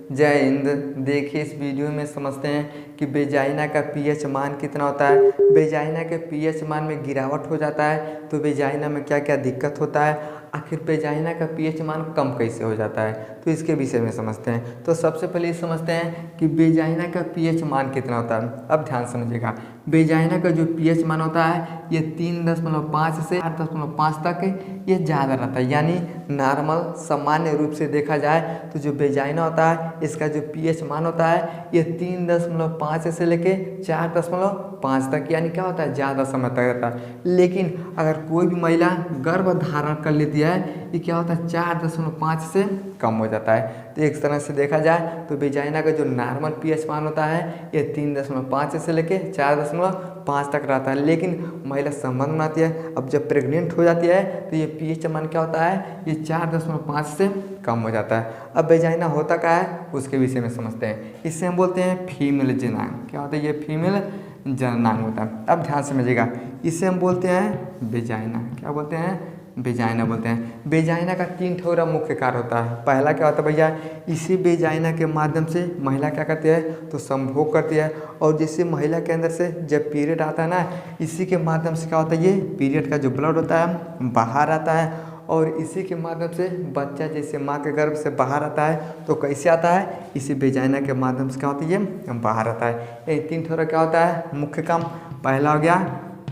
जय हिंद। देखिए इस वीडियो में समझते हैं कि वेजाइना का पीएच मान कितना होता है। वेजाइना के पीएच मान में गिरावट हो जाता है तो वेजाइना में क्या क्या दिक्कत होता है, आखिर वेजाइना का पीएच मान कम कैसे हो जाता है, तो इसके विषय में समझते हैं। तो सबसे पहले समझते हैं कि वेजाइना का पीएच मान कितना होता है। अब ध्यान समझिएगा, वेजाइना का जो पीएच मान होता है ये 3.5 से 8.5 तक ये ज़्यादा रहता है। यानी नॉर्मल सामान्य रूप से देखा जाए तो जो वेजाइना होता है इसका जो पीएच मान होता है ये 3.5 से लेके 4.5 तक, यानी क्या होता है, ज़्यादा समय तक रहता है। लेकिन अगर कोई भी महिला गर्भ धारण कर लेती है ये क्या होता है, 4.5 से कम हो जाता है। तो एक तरह से देखा जाए तो वेजाइना का जो नॉर्मल पीएच मान होता है ये 3.5 से लेके 4.5 तक रहता है। लेकिन महिला संबंध बनाती है, अब जब प्रेग्नेंट हो जाती है तो ये पीएच मान क्या होता है, ये 4.5 से कम हो जाता है। अब वेजाइना होता क्या है उसके विषय में समझते हैं। इससे हम बोलते हैं फीमेल जननांग। क्या होता है, ये फीमेल जननांग होता है। अब ध्यान समझिएगा, इसे हम बोलते हैं वेजाइना। क्या बोलते हैं, वेजाइना बोलते हैं। वेजाइना का 3 ठोरा मुख्य कार्य होता है। पहला क्या होता है भैया, इसी वेजाइना के माध्यम से महिला क्या करती है, तो संभोग करती है। और जैसे महिला के अंदर से जब पीरियड आता है ना, इसी के माध्यम से क्या होता है, ये पीरियड का जो ब्लड होता है बाहर आता है। और इसी के माध्यम से बच्चा जैसे माँ के गर्भ से बाहर आता है तो कैसे आता है, इसी वेजाइना के माध्यम से क्या होती है, ये बाहर आता है। ये 3 ठोरा क्या होता है मुख्य काम। पहला हो गया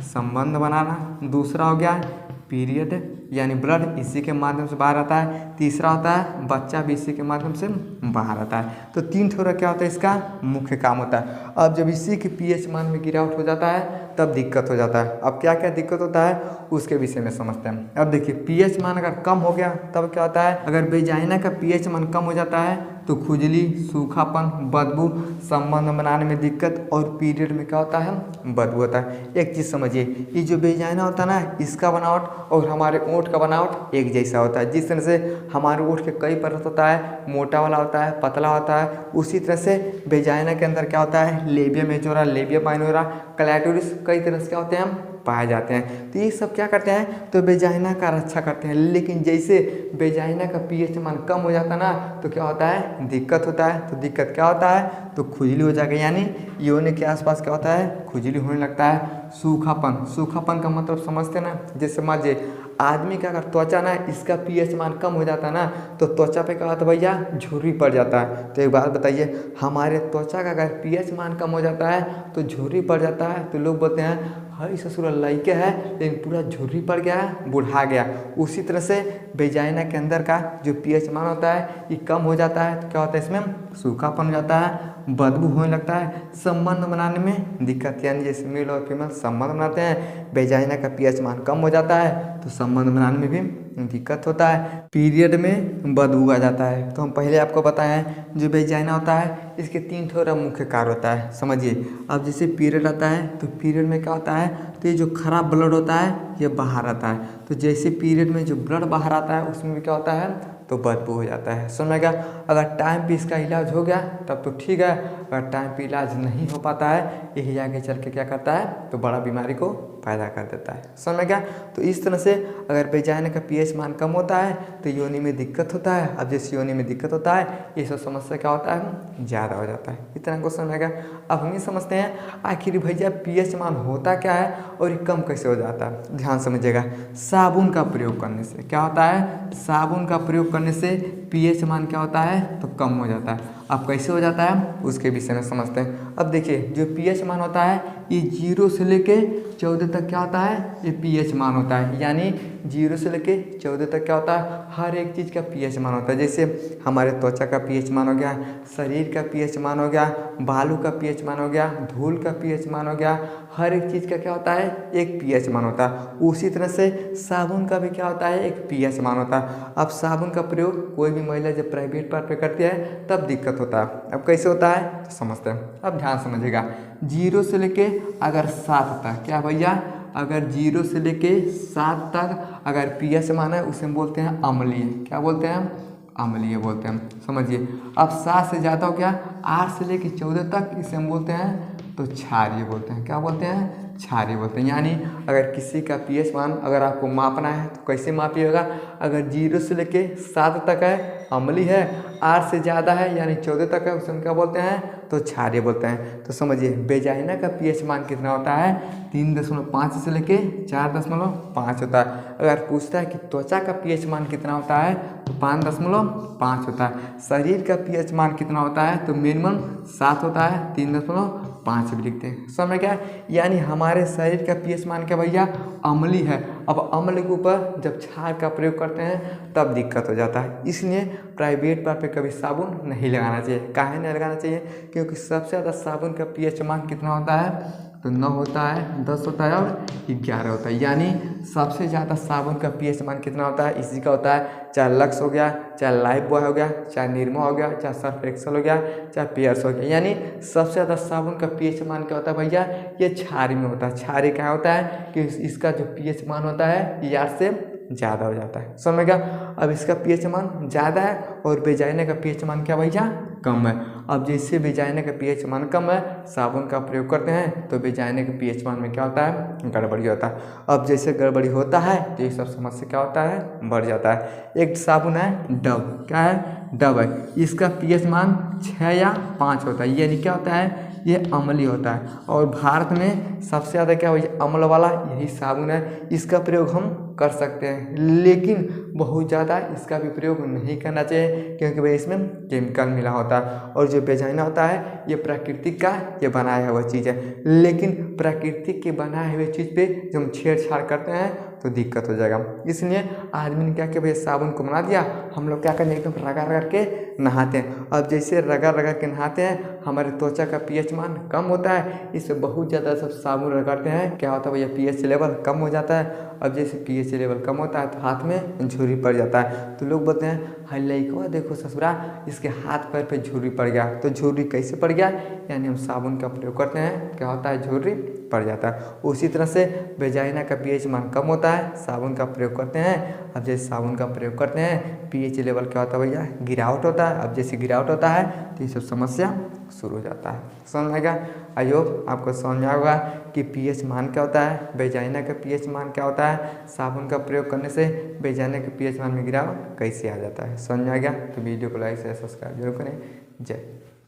संबंध बनाना, दूसरा हो गया पीरियड यानी ब्लड इसी के माध्यम से बाहर आता है, तीसरा होता है बच्चा भी इसी के माध्यम से बाहर आता है। तो 3 ठोरा क्या होता है, इसका मुख्य काम होता है। अब जब इसी के पीएच मान में गिरावट हो जाता है तब दिक्कत हो जाता है। अब क्या क्या दिक्कत होता है उसके विषय में समझते हैं। अब देखिए, पीएच मान अगर कम हो गया तब क्या होता है, अगर वेजाइना का पीएच मान कम हो जाता है तो खुजली, सूखापन, बदबू, संबंध बनाने में दिक्कत और पीरियड में क्या होता है, बदबू होता है। एक चीज़ समझिए, ये जो वेजाइना होता है ना, इसका बनावट और हमारे ओंठ का बनावट एक जैसा होता है। जिस तरह से हमारे ओंठ के कई परत होता है, मोटा वाला होता है, पतला होता है, उसी तरह से वेजाइना के अंदर क्या होता है, लेबिया मेजोरा, लेबिया माइनोरा, क्लैटोरिस, कई तरह से क्या होते हैं, पाए जाते हैं। तो ये सब क्या करते हैं, तो वेजाइना का रक्षा करते हैं। लेकिन जैसे वेजाइना का पीएच मान कम हो जाता है ना, तो क्या होता है, दिक्कत होता है। तो दिक्कत क्या होता है, तो खुजली हो जाएगा, यानी योनि के आसपास क्या होता है, खुजली होने लगता है। सूखापन, सूखापन का मतलब समझते हैं ना, जैसे मान आदमी का अगर त्वचा ना इसका पीएच मान कम हो जाता है ना, तो त्वचा पे क्या होता है भैया, झुर्री पड़ जाता है। तो एक बात बताइए, हमारे त्वचा का अगर पीएच मान कम हो जाता है तो झुर्री पड़ जाता है, तो लोग बोलते हैं हरी ससुर लड़के है लेकिन पूरा झुर्री पड़ गया है, बुढ़ा गया। उसी तरह से वेजाइना के अंदर का जो पीएच मान होता है ये कम हो जाता है तो क्या होता है, इसमें सूखापन हो जाता है, बदबू होने लगता है, संबंध बनाने में दिक्कत, यानी जैसे मेल और फीमेल संबंध बनाते हैं, वेजाइना का पीएच मान कम हो जाता है तो संबंध बनाने में भी दिक्कत होता है, पीरियड में बदबू आ जाता है। तो हम पहले आपको बताएं, जो वेजाइना होता है इसके 3 ठोरा मुख्य कार्य होता है, समझिए। अब जैसे पीरियड आता है तो पीरियड में क्या होता है, तो ये जो खराब ब्लड होता है ये बाहर आता है। तो जैसे पीरियड में जो ब्लड बाहर आता है उसमें भी क्या होता है, तो बदबू हो जाता है। समझ गया। अगर टाइम पे इसका इलाज हो गया तब तो ठीक है, अगर टाइम पे इलाज नहीं हो पाता है यही आगे चल के क्या करता है, तो बड़ा बीमारी को पैदा कर देता है। समझ गया। तो इस तरह से अगर वेजाइना का पीएच मान कम होता है तो योनि में दिक्कत होता है। अब जैसे योनि में दिक्कत होता है ये सब समस्या क्या होता है, ज़्यादा हो जाता है। इतना को समझ गया। अब हम ये समझते हैं आखिर भैया पीएच मान होता क्या है और ये कम कैसे हो जाता है। ध्यान समझिएगा, साबुन का प्रयोग करने से क्या होता है, साबुन का प्रयोग करने से पीएच मान क्या होता है, तो कम हो जाता है। अब कैसे हो जाता है उसके विषय में समझते हैं। अब देखिए, जो पीएच मान होता है ये 0 से लेके 14 तक क्या होता है, ये पीएच मान होता है। यानी 0 से लेके 14 तक क्या होता है, हर एक चीज़ का पीएच मान होता है। जैसे हमारे त्वचा का पीएच मान हो गया, शरीर का पीएच मान हो गया, बालू का पीएच मान हो गया, धूल का पीएच मान हो गया, हर एक चीज़ का क्या होता है, एक पीएच मान होता है। उसी तरह से साबुन का भी क्या होता है, एक पीएच मान होता है। अब साबुन का प्रयोग कोई भी महिला जब प्राइवेट पार्ट पे करती है तब दिक्कत होता है। अब कैसे होता है तो समझते हैं। अब ध्यान समझिएगा, 0 से लेके अगर 7 तक क्या भैया, अगर 0 से लेके 7 तक अगर पीएच मान है उसे हम बोलते हैं अम्लीय। क्या बोलते हैं, अम्लीय बोलते हैं। समझिए। अब 7 से ज़्यादा हो गया, 8 से लेके 14 तक इसे हम बोलते हैं तो क्षारीय बोलते हैं। क्या बोलते हैं, क्षारीय बोलते हैं। यानी अगर किसी का पीएच मान अगर आपको मापना है तो कैसे मापिएगा, अगर 0 से लेके 7 तक है अम्लीय है, 8 से ज़्यादा है यानी 14 तक है, उसे हम क्या बोलते हैं, तो क्षारीय बोलते हैं। तो समझिए वेजाइना का पीएच मान कितना होता है, 3.5 से लेके 4.5 होता है। अगर पूछता है कि त्वचा का पीएच मान कितना होता है, तो 5.5 होता है। शरीर का पीएच मान कितना होता है, तो मिनिमम 7 होता है, 3.5 भी लिखते हैं। समझ क्या, यानी हमारे शरीर का पीएच मान क्या भैया, अम्लीय है। अब अम्ल के ऊपर जब क्षार का प्रयोग करते हैं तब दिक्कत हो जाता है। इसलिए प्राइवेट पार्ट पे कभी साबुन नहीं लगाना चाहिए। काहे नहीं लगाना चाहिए, क्योंकि सबसे ज़्यादा साबुन का पीएच मान कितना होता है, तो 9 होता है, 10 होता है और 11 होता है। यानी सबसे ज़्यादा साबुन का पीएच मान कितना होता है, इसी का होता है। चाहे लक्स हो गया, चाहे लाइफ बॉय हो गया, चाहे निरमा हो गया, चाहे सर्फ एक्सेल हो गया, चाहे पियर्स हो गया। यानी सबसे ज़्यादा साबुन का पीएच मान क्या होता है भैया, ये क्षारीय में होता है। क्षारीय क्या होता है कि इसका जो पीएच मान होता है ये 8 से ज़्यादा हो जाता है। समझ गया। अब इसका पीएच मान ज़्यादा है और वेजाइना का पीएच मान क्या भैया, कम है। अब जैसे वेजाइना का पीएच मान कम है, साबुन का प्रयोग करते हैं तो वेजाइना के पीएच मान में क्या होता है, गड़बड़ी होता है। अब जैसे गड़बड़ी होता है तो ये सब समस्या क्या होता है, बढ़ जाता है। एक साबुन है डव, क्या है, डव है, इसका पीएच मान 6 या 5 होता है। यानी क्या होता है, ये अम्लीय होता है। और भारत में सबसे ज़्यादा क्या है, अम्ल वाला यही साबुन है। इसका प्रयोग हम कर सकते हैं, लेकिन बहुत ज़्यादा इसका भी प्रयोग नहीं करना चाहिए, क्योंकि भाई इसमें केमिकल मिला होता है। और जो वेजाइना होता है ये प्राकृतिक का ये बनाया हुआ चीज़ है, लेकिन प्राकृतिक के बनाए हुए चीज़ पे जब हम छेड़छाड़ करते हैं तो दिक्कत हो जाएगा। इसलिए आदमी ने क्या किया, भाई साबुन को बना दिया, हम लोग क्या करें, एकदम रगड़ रगड़ के नहाते हैं। अब जैसे रगड़ रगड़ के नहाते हैं, हमारे त्वचा का पीएच मान कम होता है। इससे बहुत ज़्यादा सब साबुन रगड़ते हैं, क्या होता है भैया, पीएच लेवल कम हो जाता है। अब जैसे पीएच लेवल कम होता है तो हाथ में झुर्री पड़ जाता है। तो लोग बोलते हैं, हाय लइकवा देखो ससुरा, इसके हाथ पैर पे झुर्री पड़ गया। तो झुर्री कैसे पड़ गया, यानी हम साबुन का प्रयोग करते हैं, क्या होता है, झुर्री पड़ जाता है। उसी तरह से वेजाइना का पीएच मान कम होता है, साबुन का प्रयोग करते हैं। अब जैसे साबुन का प्रयोग करते हैं, पीएच लेवल क्या होता है भैया, गिरावट होता है। अब जैसे गिरावट होता है तो ये सब समस्या शुरू हो जाता है। समझ में आएगा। आई होप आपको समझ में आएगा कि पीएच मान क्या होता है, वेजाइना का पीएच मान क्या होता है, साबुन का प्रयोग करने से वेजाइना के पीएच मान में गिरावट कैसे आ जाता है। समझ में आ गया। तो वीडियो को लाइक शेयर सब्सक्राइब जरूर करें। जय।